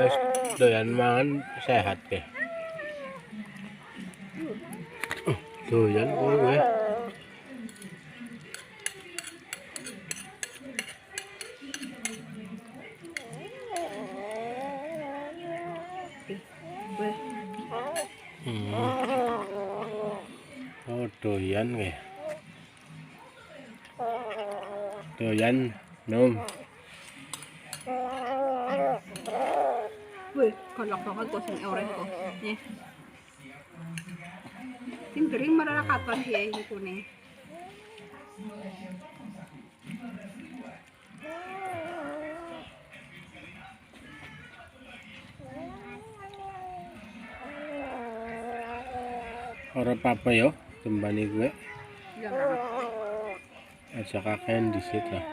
Wes doyan mangan sehat ke. Doyan kowe. Oh doyan ke. Doyan nom. Wih, galak banget kok sing oranye kok. Nih. Sing kering marah katon ya ini kuning. Ora apa-apa yo, kembali gue. Ya banget. Aja kakean disit lah.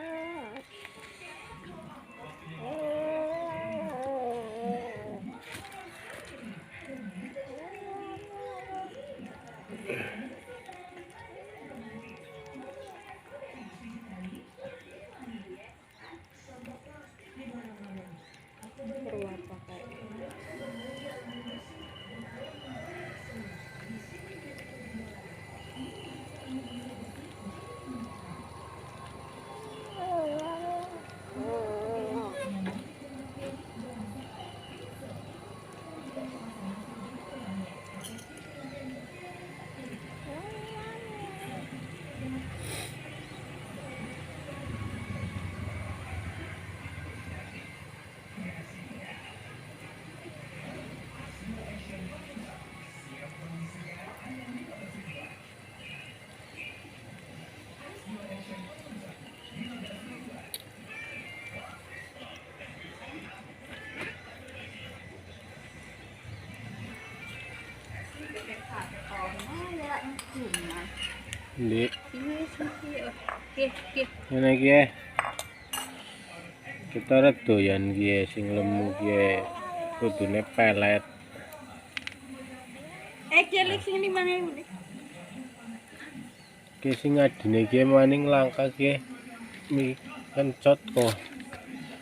Perlu apa kayak. Ndi. Oke. Ngene iki ya. Kita ora doyan iki sing lemu iki. Kudune pelet. Cilik sing 5.000. Ki sing adine iki maning langka ki. Mi kencot kok.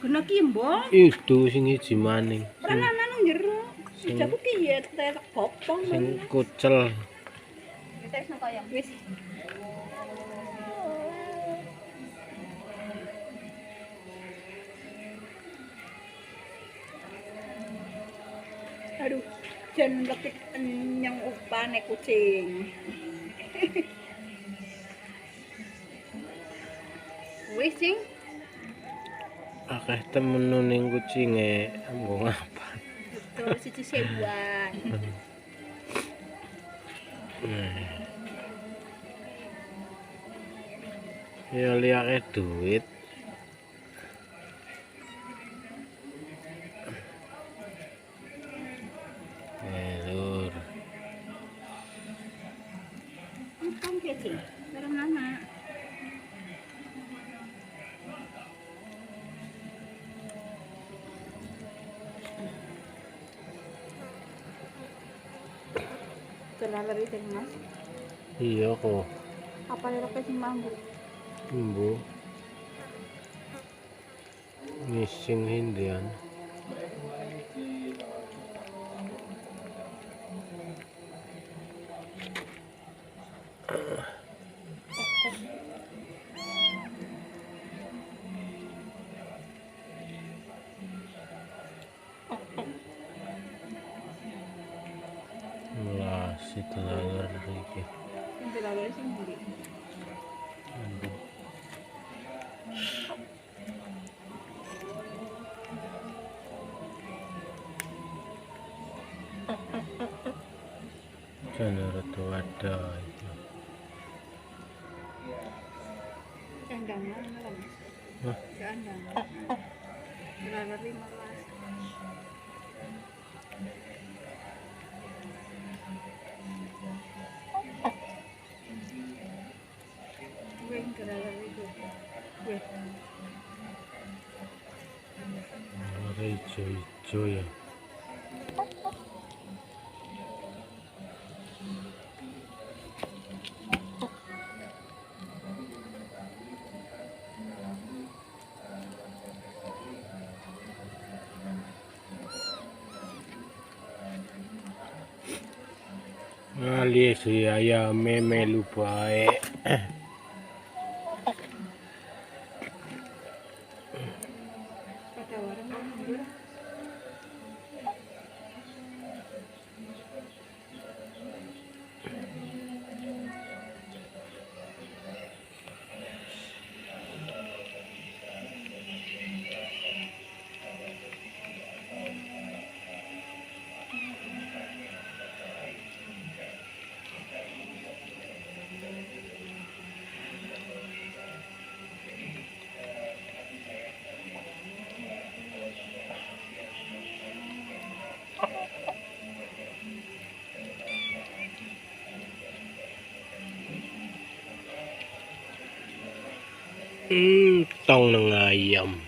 Guna ki mbok. Itu sing iji maning. Ana nang jero. Jaku ki ya tetek bopong. Sing kucel. Wis nang kaya wis. Aduh, jan lekit nyang upane kucing. Wis sing Akeh temen ning kucinge, ambo ngapa. betul siji sewuan. Ya liake duit. Lur. Untung ki sing. Barang lama. Terlalu sing Mas. Iya kok. Apa lek sing mambu? Mbo. Ngising hindian. Wah, si telalur iki. Sing terlalu sing mburi. Jangan tua ada itu. Candang malam. Hah? Candang. Terlalu 15. Weng terlalu itu. Weh. Ada hijau-hijau ya. Alias ya meme lupa Patawaran mo nandun. Tong ng ayam.